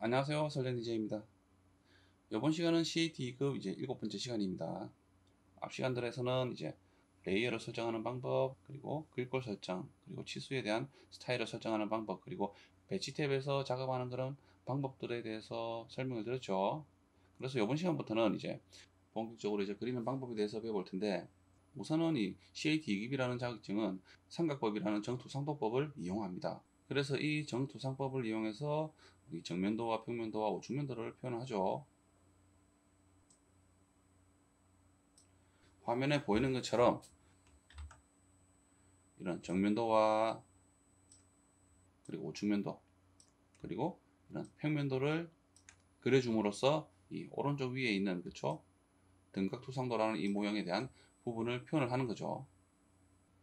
안녕하세요. 설렌 DJ입니다. 이번 시간은 CAT2급 이제 7번째 시간입니다. 앞 시간들에서는 이제 레이어를 설정하는 방법, 그리고 글꼴 설정, 그리고 치수에 대한 스타일을 설정하는 방법, 그리고 배치 탭에서 작업하는 그런 방법들에 대해서 설명을 드렸죠. 그래서 이번 시간부터는 이제 본격적으로 이제 그리는 방법에 대해서 배워볼 텐데, 우선은 이 CAT2급이라는 자격증은 삼각법이라는 정투상도법을 이용합니다. 그래서 이 정투상법을 이용해서 이 정면도와 평면도와 우측면도를 표현하죠. 화면에 보이는 것처럼 이런 정면도와 그리고 우측면도 그리고 이런 평면도를 그려줌으로써 이 오른쪽 위에 있는 그쵸 등각투상도라는 이 모형에 대한 부분을 표현을 하는 거죠.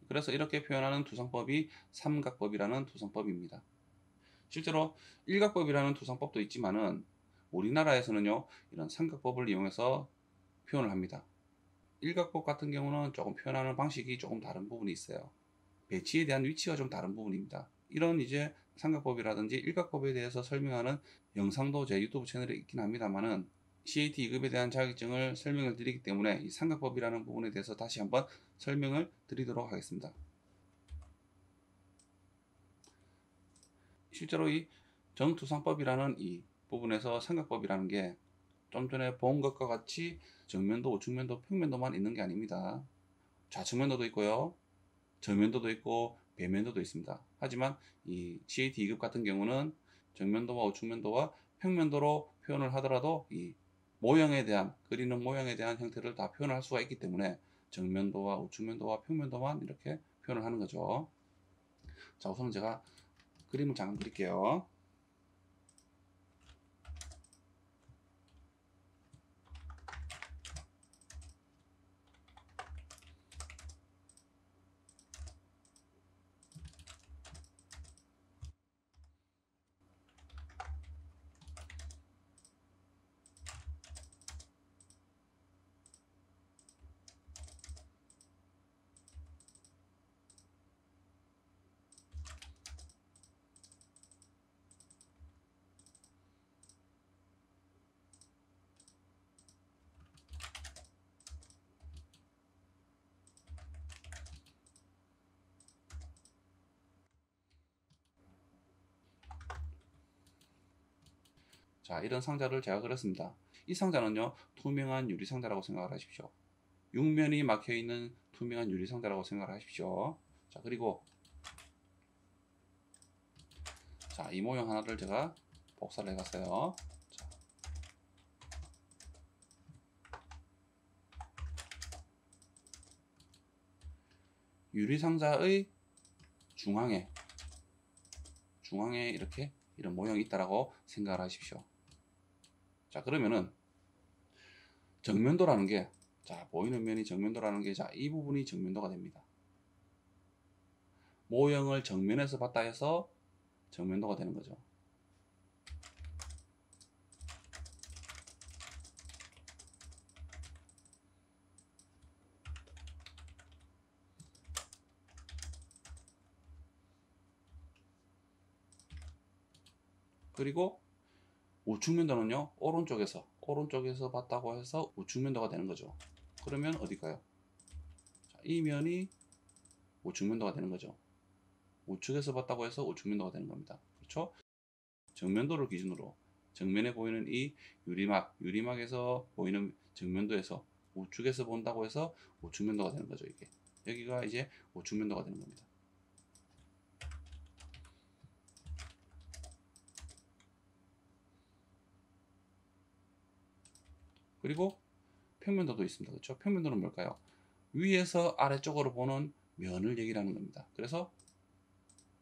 그래서 이렇게 표현하는 투상법이 삼각법이라는 투상법입니다. 실제로 일각법이라는 투상법도 있지만은 우리나라에서는요 이런 삼각법을 이용해서 표현을 합니다. 일각법 같은 경우는 조금 표현하는 방식이 조금 다른 부분이 있어요. 배치에 대한 위치가 좀 다른 부분입니다. 이런 이제 삼각법이라든지 일각법에 대해서 설명하는 영상도 제 유튜브 채널에 있긴 합니다만은 CAT 2급에 대한 자격증을 설명을 드리기 때문에 이 삼각법이라는 부분에 대해서 다시 한번 설명을 드리도록 하겠습니다. 실제로 이 정투상법이라는 이 부분에서 삼각법이라는 게 좀 전에 본 것과 같이 정면도, 우측면도, 평면도만 있는 게 아닙니다. 좌측면도도 있고요. 정면도도 있고 배면도도 있습니다. 하지만 이 CAT 2급 같은 경우는 정면도와 우측면도와 평면도로 표현을 하더라도 이 모형에 대한 그리는 모형에 대한 형태를 다 표현할 수가 있기 때문에 정면도와 우측면도와 평면도만 이렇게 표현을 하는 거죠. 자, 우선 제가 그림을 잠깐 그릴게요. 자, 이런 상자를 제가 그렸습니다. 이 상자는요, 투명한 유리 상자라고 생각을 하십시오. 육면이 막혀 있는 투명한 유리 상자라고 생각을 하십시오. 자, 그리고 자, 이 모형 하나를 제가 복사를 해봤어요. 자, 유리 상자의 중앙에 이렇게 이런 모형이 있다라고 생각을 하십시오. 자, 그러면은 정면도라는 게 자, 보이는 면이 정면도라는 게 자, 이 부분이 정면도가 됩니다. 모형을 정면에서 봤다 해서 정면도가 되는 거죠. 그리고 우측면도는요, 오른쪽에서 봤다고 해서 우측면도가 되는 거죠. 그러면 어딜까요? 자, 이 면이 우측면도가 되는 거죠. 우측에서 봤다고 해서 우측면도가 되는 겁니다. 그렇죠? 정면도를 기준으로 정면에 보이는 이 유리막에서 보이는 정면도에서 우측에서 본다고 해서 우측면도가 되는 거죠. 이게 여기가 이제 우측면도가 되는 겁니다. 그리고 평면도도 있습니다. 그렇죠? 평면도는 뭘까요? 위에서 아래쪽으로 보는 면을 얘기하는 겁니다. 그래서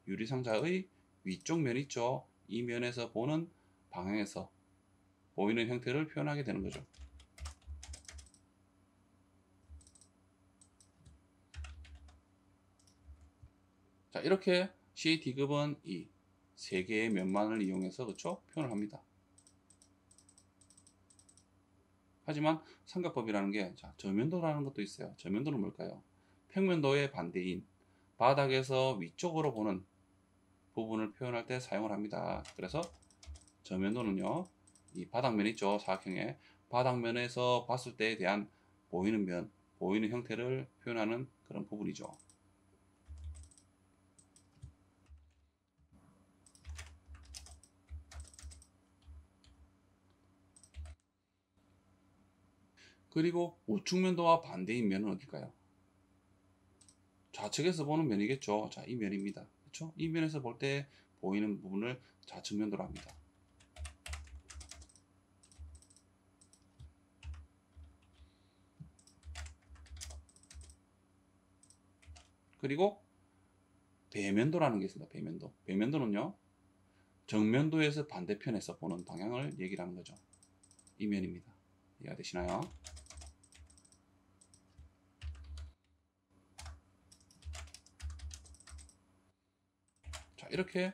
유리상자의 위쪽 면 있죠? 이 면에서 보는 방향에서 보이는 형태를 표현하게 되는 거죠. 자, 이렇게 CAT급은 이 세 개의 면만을 이용해서 그쵸? 표현을 합니다. 하지만 삼각법이라는 게 자, 저면도라는 것도 있어요. 저면도는 뭘까요? 평면도의 반대인 바닥에서 위쪽으로 보는 부분을 표현할 때 사용을 합니다. 그래서 저면도는요, 이 바닥면 있죠, 사각형의 바닥면에서 봤을 때에 대한 보이는 면, 보이는 형태를 표현하는 그런 부분이죠. 그리고 우측면도와 반대인 면은 어딜까요? 좌측에서 보는 면이겠죠. 자, 이 면입니다. 그렇죠? 이 면에서 볼 때 보이는 부분을 좌측면도로 합니다. 그리고 배면도라는 게 있습니다. 배면도. 배면도는요, 정면도에서 반대편에서 보는 방향을 얘기를 하는 거죠. 이 면입니다. 이해가 되시나요? 자, 이렇게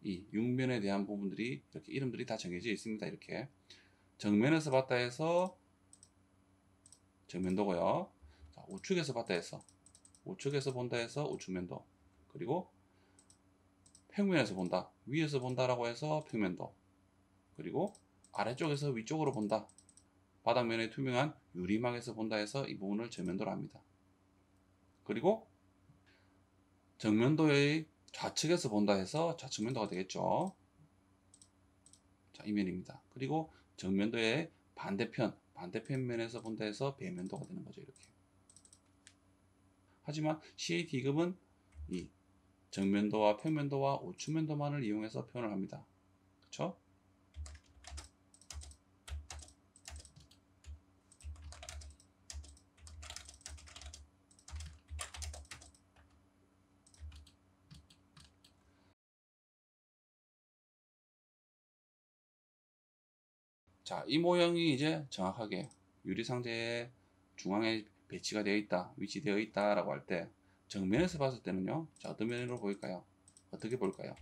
이 육면에 대한 부분들이 이렇게 이름들이 다 정해져 있습니다. 이렇게 정면에서 봤다 해서 정면도고요. 자, 우측에서 봤다 해서 우측에서 본다 해서 우측면도, 그리고 평면에서 본다, 위에서 본다라고 해서 평면도, 그리고 아래쪽에서 위쪽으로 본다, 바닥면에 투명한 유리막에서 본다 해서 이 부분을 정면도로 합니다. 그리고 정면도의 좌측에서 본다 해서 좌측면도가 되겠죠. 자, 이 면입니다. 그리고 정면도의 반대편 면에서 본다 해서 배면도가 되는 거죠. 이렇게. 하지만 CAT급은 이 정면도와 평면도와 우측면도만을 이용해서 표현을 합니다. 그렇죠? 자, 이 모형이 이제 정확하게 유리상자의 중앙에 배치가 되어 있다, 위치되어 있다라고 할 때 정면에서 봤을 때는요, 자, 어떤 면으로 보일까요? 어떻게 볼까요?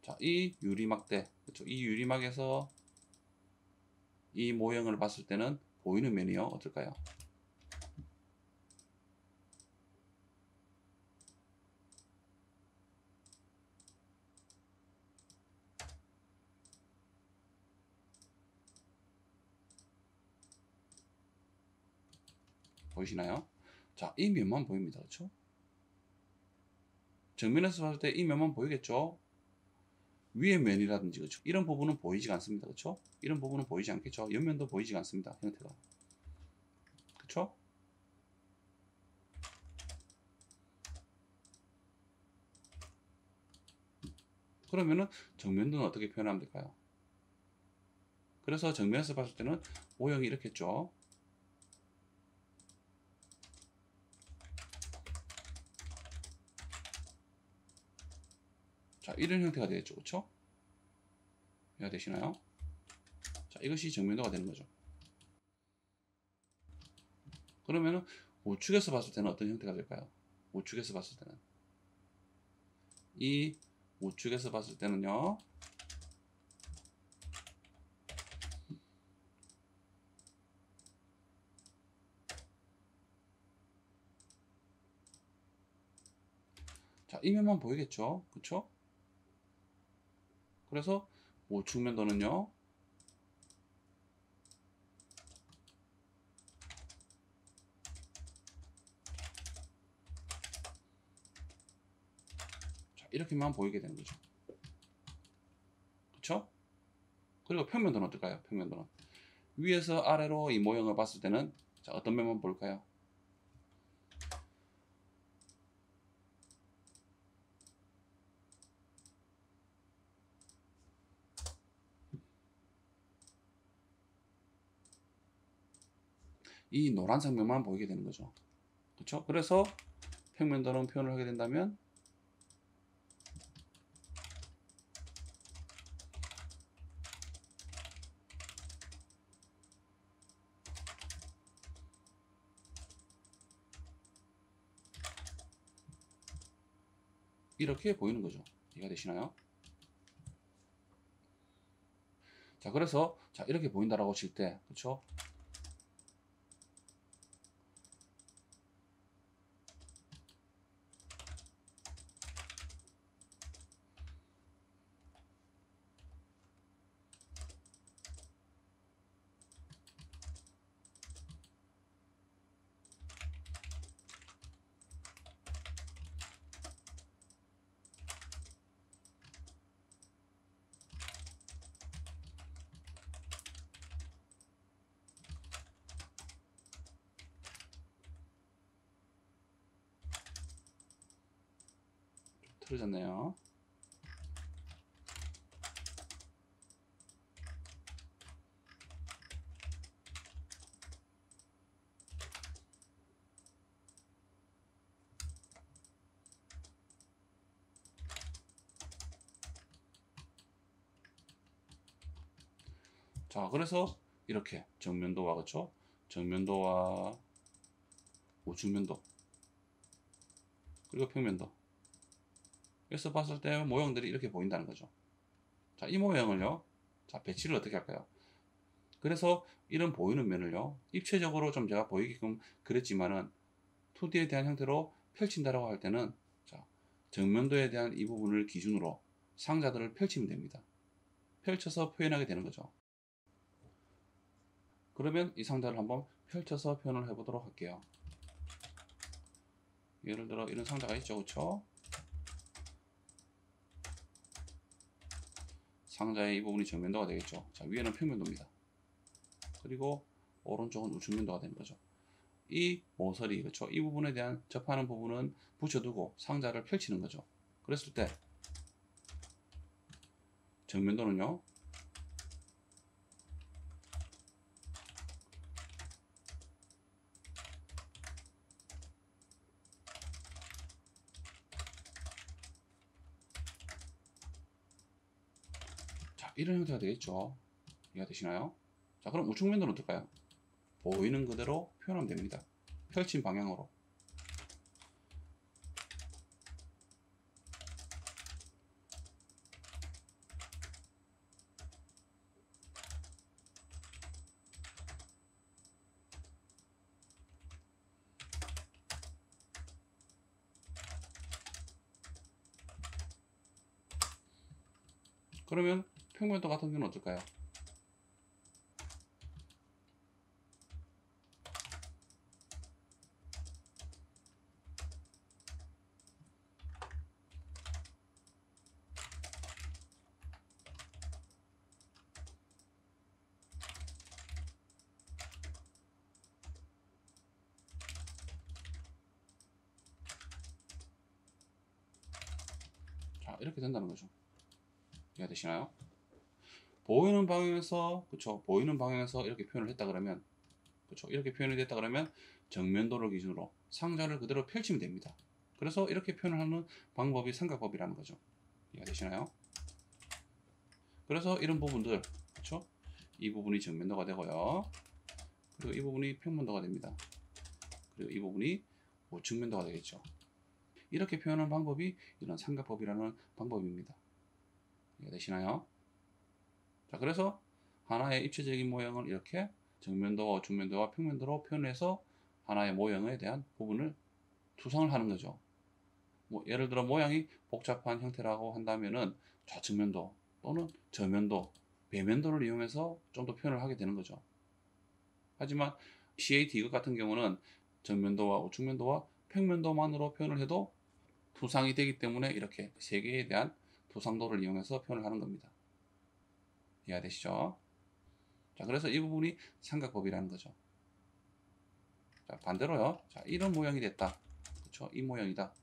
자, 이 유리막대, 그렇죠? 이 유리막에서 이 모형을 봤을 때는 보이는 면이요, 어떨까요? 보이시나요? 자, 이 면만 보입니다. 그렇죠? 정면에서 봤을 때 이 면만 보이겠죠? 위의 면이라든지, 그렇죠? 이런 부분은 보이지 않습니다. 그렇죠? 이런 부분은 보이지 않겠죠? 옆면도 보이지 않습니다. 형태가. 그렇죠? 그러면은 정면도는 어떻게 표현하면 될까요? 그래서 정면에서 봤을 때는 모형이 이렇겠죠. 자, 이런 형태가 되겠죠. 그렇죠? 이해가 되시나요? 자, 이것이 정면도가 되는 거죠. 그러면은 우측에서 봤을 때는 어떤 형태가 될까요? 우측에서 봤을 때는 이 우측에서 봤을 때는요, 자, 이 면만 보이겠죠. 그렇죠? 그래서 우측면도는요, 자, 이렇게만 보이게 되는 거죠. 그렇죠? 그리고 평면도는 어떨까요? 평면도는 위에서 아래로 이 모형을 봤을 때는, 자, 어떤 면만 볼까요? 이 노란색 면만 보이게 되는 거죠. 그렇죠? 그래서 평면도는 표현을 하게 된다면 이렇게 보이는 거죠. 이해가 되시나요? 자, 그래서 자, 이렇게 보인다라고 칠 때, 그렇죠? 틀어졌네요. 자, 그래서 이렇게 정면도와, 그렇죠? 정면도와 우측면도 그리고 평면도 에서 봤을 때 모형들이 이렇게 보인다는 거죠. 자, 이 모형을요, 자, 배치를 어떻게 할까요? 그래서 이런 보이는 면을요, 입체적으로 좀 제가 보이게끔 그랬지만은 2D에 대한 형태로 펼친다라고 할 때는, 자, 정면도에 대한 이 부분을 기준으로 상자들을 펼치면 됩니다. 펼쳐서 표현하게 되는 거죠. 그러면 이 상자를 한번 펼쳐서 표현을 해보도록 할게요. 예를 들어 이런 상자가 있죠, 그렇죠? 상자의 이 부분이 정면도가 되겠죠. 자, 위에는 평면도입니다. 그리고 오른쪽은 우측면도가 되는 거죠. 이 모서리, 그렇죠? 이 부분에 대한 접하는 부분은 붙여두고 상자를 펼치는 거죠. 그랬을 때 정면도는요, 자, 이런 형태가 되겠죠. 이해가 되시나요? 자, 그럼 우측면도는 어떨까요? 보이는 그대로 표현하면 됩니다. 펼친 방향으로. 그러면 평면도 같은 경우는 어떨까요? 자, 이렇게 된다는 거죠. 이해가 되시나요? 보이는 방향에서, 그쵸, 보이는 방향에서 이렇게 표현을 했다 그러면, 그쵸, 이렇게 표현이 됐다 그러면 정면도를 기준으로 상자를 그대로 펼치면 됩니다. 그래서 이렇게 표현을 하는 방법이 삼각법이라는 거죠. 이해가 되시나요? 그래서 이런 부분들, 그쵸, 이 부분이 정면도가 되고요, 그리고 이 부분이 평면도가 됩니다. 그리고 이 부분이 우측면도가 되겠죠. 이렇게 표현하는 방법이 이런 삼각법이라는 방법입니다. 이해가 되시나요? 자, 그래서 하나의 입체적인 모형을 이렇게 정면도와 우측면도와 평면도로 표현해서 하나의 모형에 대한 부분을 투성을 하는 거죠. 뭐 예를 들어 모양이 복잡한 형태라고 한다면은 좌측면도 또는 저면도, 배면도를 이용해서 좀 더 표현을 하게 되는 거죠. 하지만 CAT 이것 같은 경우는 정면도와 우측면도와 평면도만으로 표현을 해도 투상이 되기 때문에 이렇게 세 개에 대한 투상도를 이용해서 표현을 하는 겁니다. 이해되시죠? 자, 그래서 이 부분이 삼각법이라는 거죠. 자, 반대로요. 자, 이런 모양이 됐다. 그렇죠? 이 모양이다.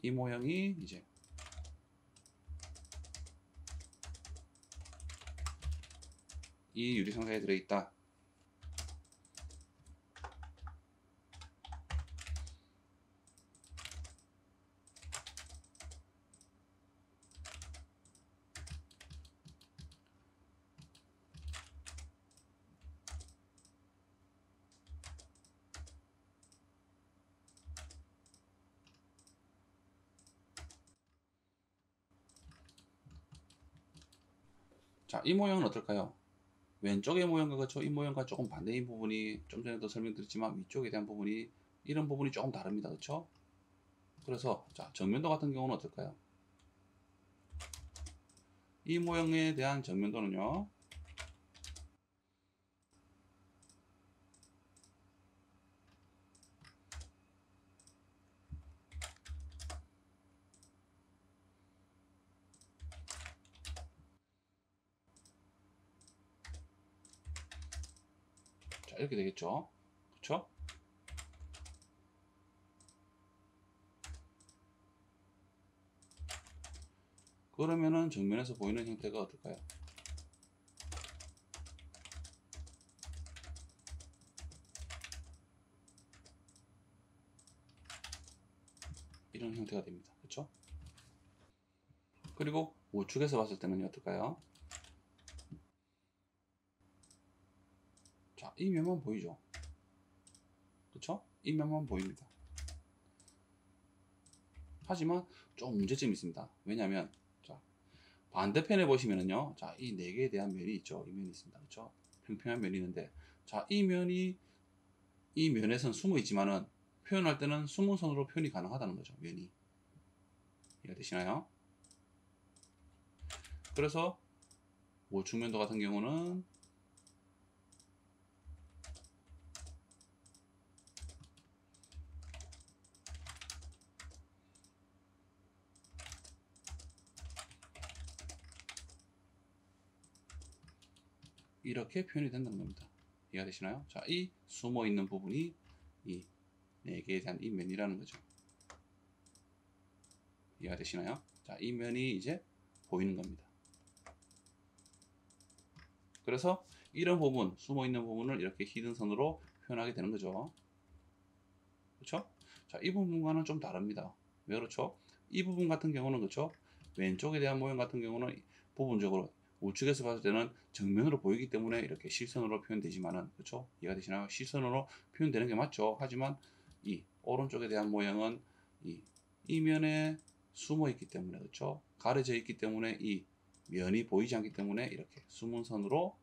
이 모양이 이제 이 유리상자에 들어있다. 자, 이 모양은 어떨까요? 왼쪽의 모양과 그렇죠? 이 모양과 조금 반대인 부분이 좀 전에도 설명드렸지만 위쪽에 대한 부분이 이런 부분이 조금 다릅니다. 그렇죠? 그래서 자, 정면도 같은 경우는 어떨까요? 이 모양에 대한 정면도는요. 자, 이렇게 되겠죠? 그렇죠? 그러면은 정면에서 보이는 형태가 어떨까요? 이런 형태가 됩니다. 그렇죠? 그리고 우측에서 봤을 때는 어떨까요? 자, 이 면만 보이죠? 그렇죠? 이 면만 보입니다. 하지만 좀 문제점이 있습니다. 왜냐하면 자, 반대편에 보시면은요, 자, 이 네 개에 대한 면이 있죠. 이 면이 있습니다. 그렇죠? 평평한 면이 있는데, 자, 이 면이 이 면에선 숨어 있지만은 표현할 때는 숨은 선으로 표현이 가능하다는 거죠. 면이. 이해가 되시나요? 그래서 우측면도 같은 경우는 이렇게 표현이 된다는 겁니다. 이해가 되시나요? 자, 이 숨어 있는 부분이 이 네 개에 대한 이 면이라는 거죠. 이해가 되시나요? 자, 이 면이 이제 보이는 겁니다. 그래서 이런 부분, 숨어 있는 부분을 이렇게 히든 선으로 표현하게 되는 거죠. 그렇죠? 자, 이 부분과는 좀 다릅니다. 왜 그렇죠? 이 부분 같은 경우는 그렇죠? 왼쪽에 대한 모양 같은 경우는 부분적으로 우측에서 봤을 때는 정면으로 보이기 때문에 이렇게 실선으로 표현되지만은 그렇죠? 이해가 되시나요? 실선으로 표현되는 게 맞죠. 하지만 이 오른쪽에 대한 모양은 이 면에 숨어 있기 때문에 그렇죠? 가려져 있기 때문에 이 면이 보이지 않기 때문에 이렇게 숨은 선으로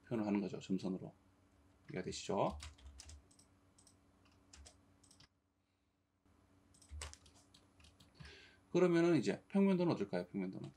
표현을 하는 거죠. 점선으로. 이해가 되시죠? 그러면은 이제 평면도는 어떨까요? 평면도는.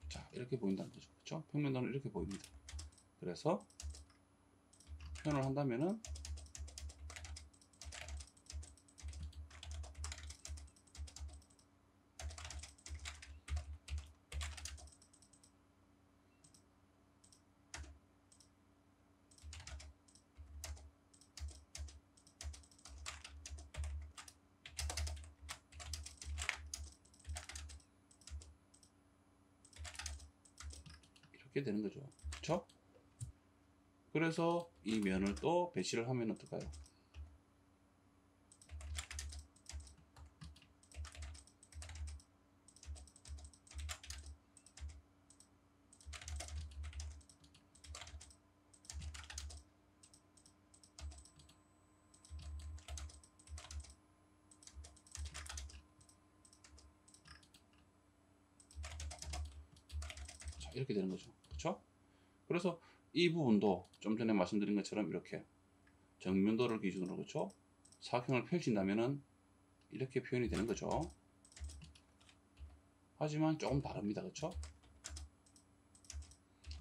자, 이렇게 보인다는 거죠. 그렇죠? 평면도는 이렇게 보입니다. 그래서 표현을 한다면은 이렇게 되는 거죠. 그렇죠? 그래서 이 면을 또 배치를 하면 어떨까요? 자, 이렇게 되는 거죠. 그렇죠? 그래서 이 부분도 좀 전에 말씀드린 것처럼 이렇게 정면도를 기준으로 그렇죠? 사각형을 펼친다면은 이렇게 표현이 되는 거죠. 하지만 조금 다릅니다. 그렇죠?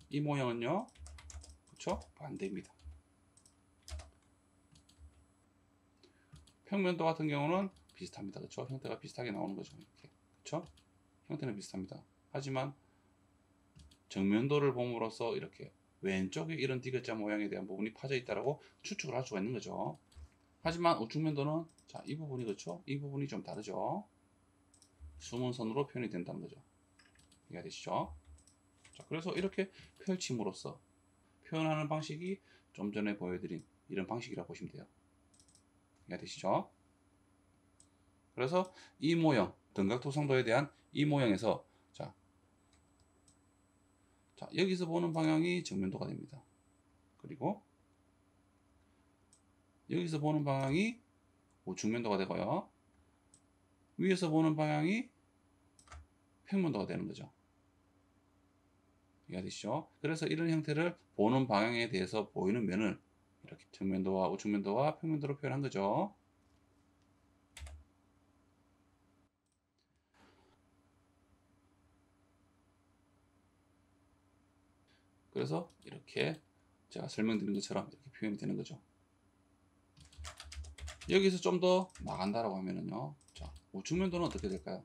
이 모양은요. 그렇죠? 반대입니다. 평면도 같은 경우는 비슷합니다. 그렇죠? 형태가 비슷하게 나오는 거죠. 이렇게. 그렇죠? 형태는 비슷합니다. 하지만 정면도를 봄으로써 이렇게 왼쪽에 이런 디귿자 모양에 대한 부분이 파져 있다라고 추측을 할 수가 있는 거죠. 하지만 우측면도는 자, 이 부분이 그렇죠? 이 부분이 좀 다르죠. 숨은 선으로 표현이 된다는 거죠. 이해가 되시죠? 자, 그래서 이렇게 펼침으로써 표현하는 방식이 좀 전에 보여드린 이런 방식이라고 보시면 돼요. 이해가 되시죠? 그래서 이 모형, 등각토성도에 대한 이 모형에서 자, 여기서 보는 방향이 정면도가 됩니다. 그리고 여기서 보는 방향이 우측면도가 되고요. 위에서 보는 방향이 평면도가 되는 거죠. 이해가 되시죠? 그래서 이런 형태를 보는 방향에 대해서 보이는 면을 이렇게 정면도와 우측면도와 평면도로 표현한 거죠. 그래서 이렇게 제가 설명드린 것처럼 이렇게 표현이 되는 거죠. 여기서 좀 더 나간다라고 하면은요. 자, 우측면도는 어떻게 될까요?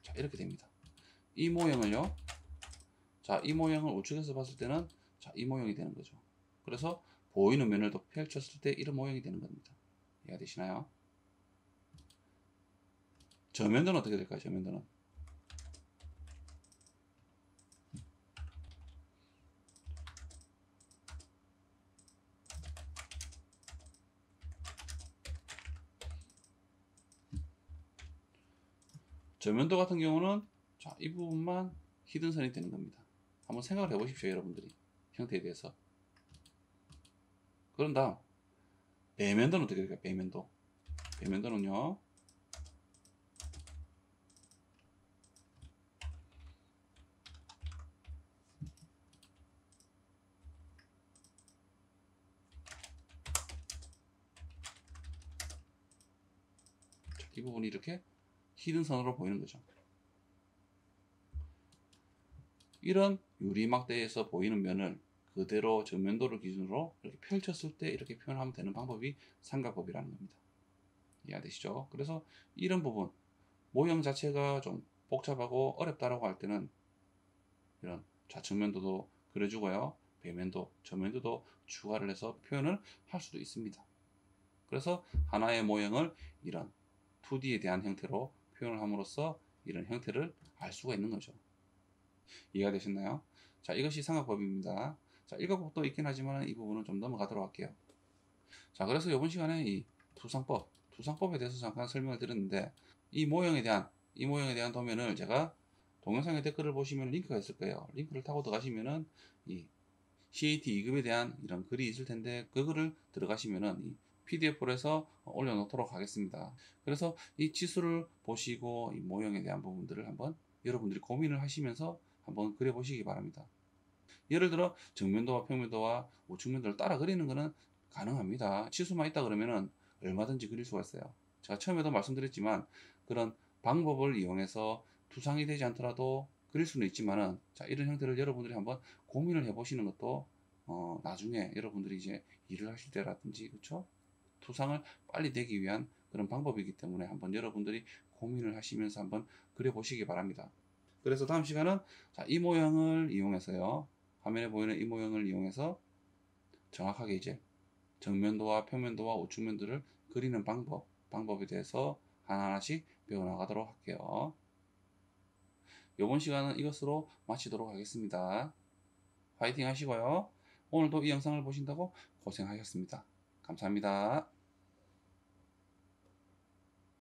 자, 이렇게 됩니다. 이 모형을요. 자, 이 모형을 우측에서 봤을 때는 자, 이 모형이 되는 거죠. 그래서 보이는 면을 더 펼쳤을 때 이런 모형이 되는 겁니다. 이해가 되시나요? 저면도는 어떻게 될까요? 저면도는 저면도 같은 경우는 자, 이 부분만 히든선이 되는 겁니다. 한번 생각을 해보십시오, 여러분들이. 형태에 대해서. 그런 다음 배면도는 어떻게 될까요? 배면도. 배면도는요. 자, 이 부분이 이렇게 히든선으로 보이는 거죠. 이런 유리막대에서 보이는 면을 그대로 정면도를 기준으로 이렇게 펼쳤을 때 이렇게 표현하면 되는 방법이 삼각법이라는 겁니다. 이해되시죠? 그래서 이런 부분 모형 자체가 좀 복잡하고 어렵다라고 할 때는 이런 좌측면도도 그려주고요. 배면도, 저면도도 추가를 해서 표현을 할 수도 있습니다. 그래서 하나의 모형을 이런 2D에 대한 형태로 표현을 함으로써 이런 형태를 알 수가 있는 거죠. 이해가 되셨나요? 자, 이것이 삼각법입니다. 자, 일각법도 있긴 하지만 이 부분은 좀 넘어가도록 할게요. 자, 그래서 이번 시간에 이 투상법에 대해서 잠깐 설명을 드렸는데 이 모형에 대한 도면을 제가 동영상의 댓글을 보시면 링크가 있을 거예요. 링크를 타고 들어가시면은 이 CAT 2급에 대한 이런 글이 있을 텐데 그거를 들어가시면은 이 PDF로 해서 올려놓도록 하겠습니다. 그래서 이 치수를 보시고 이 모형에 대한 부분들을 한번 여러분들이 고민을 하시면서 한번 그려보시기 바랍니다. 예를 들어 정면도와 평면도와 우측면도를 따라 그리는 것은 가능합니다. 치수만 있다 그러면은 얼마든지 그릴 수가 있어요. 제가 처음에도 말씀드렸지만 그런 방법을 이용해서 투상이 되지 않더라도 그릴 수는 있지만은 자, 이런 형태를 여러분들이 한번 고민을 해보시는 것도 나중에 여러분들이 이제 일을 하실 때라든지 그렇죠? 투상을 빨리 내기 위한 그런 방법이기 때문에 한번 여러분들이 고민을 하시면서 한번 그려보시기 바랍니다. 그래서 다음 시간은 자, 이 모형을 이용해서요. 화면에 보이는 이 모형을 이용해서 정확하게 이제 정면도와 평면도와 우측면도를 그리는 방법에 대해서 하나하나씩 배워나가도록 할게요. 이번 시간은 이것으로 마치도록 하겠습니다. 화이팅 하시고요. 오늘도 이 영상을 보신다고 고생하셨습니다. 감사합니다.